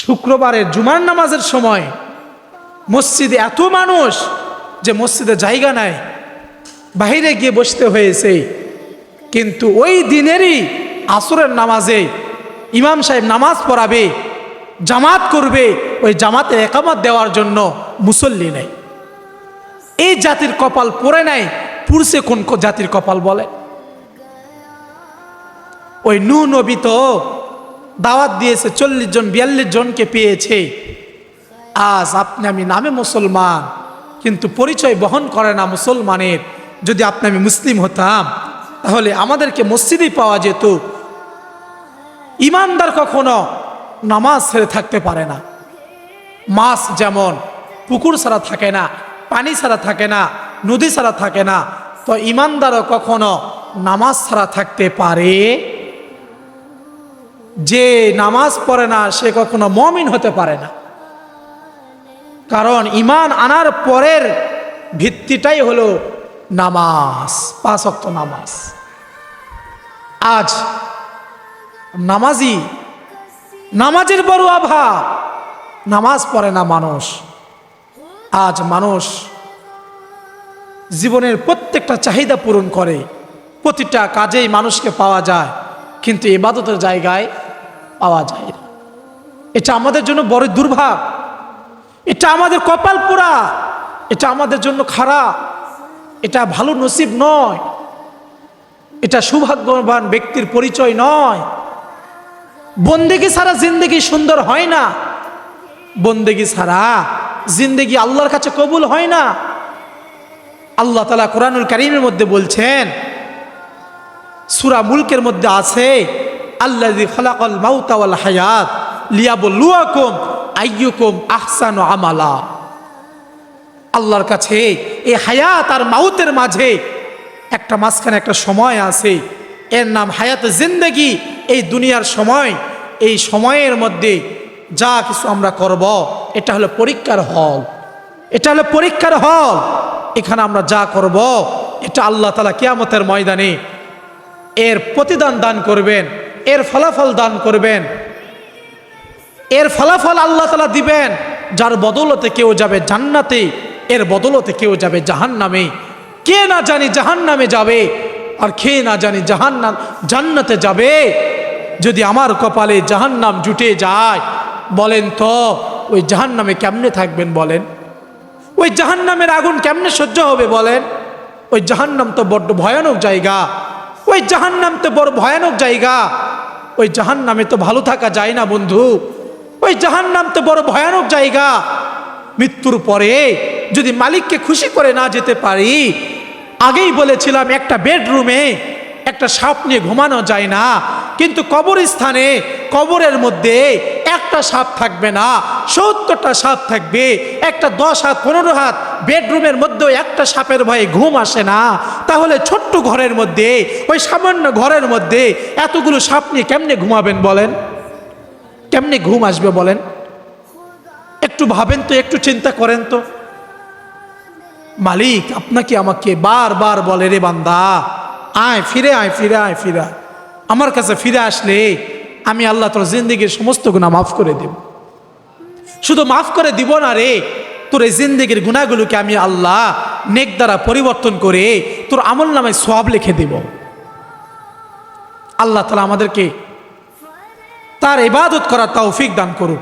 শুক্রবারের জুমার নামাজের সময় মসজিদে এত মানুষ যে মসজিদে জায়গা নাই, বাইরে গিয়ে বসতে হয়েছে। কিন্তু ওই দিনেরই আসরের নামাজে ইমাম সাহেব নামাজ পড়াবে, জামাত করবে, ওই জামাতে একামত দেওয়ার জন্য মুসল্লি নেই। এই জাতির কপাল পড়ে নাই, পুরুষে কোন জাতির কপাল বলে? ওই নূহ নবী তো দাওয়াত দিয়েছে, 40 জন 42 জনকে পেয়েছে। আজ আপনি আমি নামে মুসলমান, কিন্তু পরিচয় বহন করে না মুসলমানের। যদি আপনি আমি মুসলিম হতাম তাহলে আমাদেরকে মসজিদেই পাওয়া যেত। ইমানদার কখনো নামাজ ছেড়ে থাকতে পারে না। মাছ যেমন পুকুর ছাড়া থাকে না, পানি ছাড়া থাকে না, নদী ছাড়া থাকে না, তো ইমানদারও কখনো নামাজ ছাড়া থাকতে পারে? যে নামাজ পড়ে না সে কখনো মুমিন হতে পারে না। কারণ ঈমান আনার পরের ভিত্তিটাই হলো নামাজ, 5 ওয়াক্ত নামাজ। আজ নামাজের বড় অভাব, নামাজ পড়ে না মানুষ। আজ মানুষ জীবনের প্রত্যেকটা চাহিদা পূরণ করে, প্রতিটা কাজেই মানুষকে পাওয়া যায়, কিন্তু ইবাদতের জায়গায় পাওয়া যায় না। এটা আমাদের জন্য বড় দুর্ভাগ, এটা আমাদের কপাল পোড়া, এটা আমাদের জন্য খারাপ, এটা ভালো নসিব নয়, এটা সৌভাগ্যবান ব্যক্তির পরিচয় নয়। বন্দেগী ছাড়া জিন্দেগি সুন্দর হয় না, বন্দেগী ছাড়া জিন্দেগি আল্লাহর কাছে কবুল হয় না। আল্লাহ তাআলা কোরআনুল কারীমের মধ্যে বলছেন, সূরা মুলকের মধ্যে আছে, আল্লাযী খালাকাল মাউতা ওয়াল হায়াত লিয়াবলুয়াকুম আইয়ুকুম আহসানু আমালা। আল্লাহর কাছে এই হায়াত আর মাউতের মাঝে একটা মাঝখানে একটা সময় আছে, এর নাম হায়াতে জিন্দেগি। এই দুনিয়ার সময়, এই সময়ের মধ্যে যা কিছু আমরা করব এটা হলো পরীক্ষার হল, এটা হলো পরীক্ষার হল। এখানে আমরা যা করব এটা আল্লাহ তাআলা কিয়ামতের ময়দানে এর প্রতিদান দান করবেন, এর ফলাফল দান করবেন, এর ফলাফল আল্লাহ তাআলা দিবেন। যার বদৌলতে কেউ যাবে জান্নাতে, এর বদৌলতে কেউ যাবে জাহান্নামে। কে না জানি জাহান্নামে যাবে, আর কে না জানি জান্নাতে যাবে। যদি আমার কপালে জাহান্নাম জুটে যায়, বলেন তো ওই জাহান্নামে কেমনে থাকবেন বলেন? ওই জাহান্নামের আগুন কেমনে সহ্য হবে বলেন? ওই জাহান্নাম তো বড্ড ভয়ানক জায়গা, ওই জাহান্নাম তো বড় ভয়ানক জায়গা। ওই জাহান্নামে তো ভালো থাকা যায় না বন্ধু, ওই জাহান্নাম তো বড় ভয়ানক জায়গা। মৃত্যুর পরে যদি মালিককে খুশি করে না যেতে পারি, আগেই বলেছিলাম একটা বেডরুমে একটা সাপ নিয়ে ঘুমানো যায় না, কিন্তু কবরস্থানে কবরের মধ্যে একটা সাপ থাকবে না, 70টা সাপ থাকবে। একটা 10 হাত 15 হাত বেডরুমের মধ্যেও একটা সাপের ভয়ে ঘুম আসে না। তাহলে ছোট্ট ঘরের মধ্যে, ওই সামান্য ঘরের মধ্যে এতগুলো সাপ নিয়ে কেমনে ঘুমাবেন বলেন? কেমনে ঘুম আসবে বলেন? একটু ভাবেন তো, একটু চিন্তা করেন তো। মালিক আপনাকে আমাকে বারবার বলে, রে বান্দা আয় ফিরে আয়, ফিরে আয়, ফিরে আয়। আমার কাছে ফিরে আসলে আমি আল্লাহ তোর জিন্দেগির সমস্ত গুনাহ মাফ করে দেব। শুধু মাফ করে দিব না রে, তোর এই জিন্দেগির গুনাহগুলোকে আমি আল্লাহ নেক দ্বারা পরিবর্তন করে তোর আমল নামায় সওয়াব লিখে দেব। আল্লাহ তাআলা আমাদেরকে তার ইবাদত করার তৌফিক দান করুন।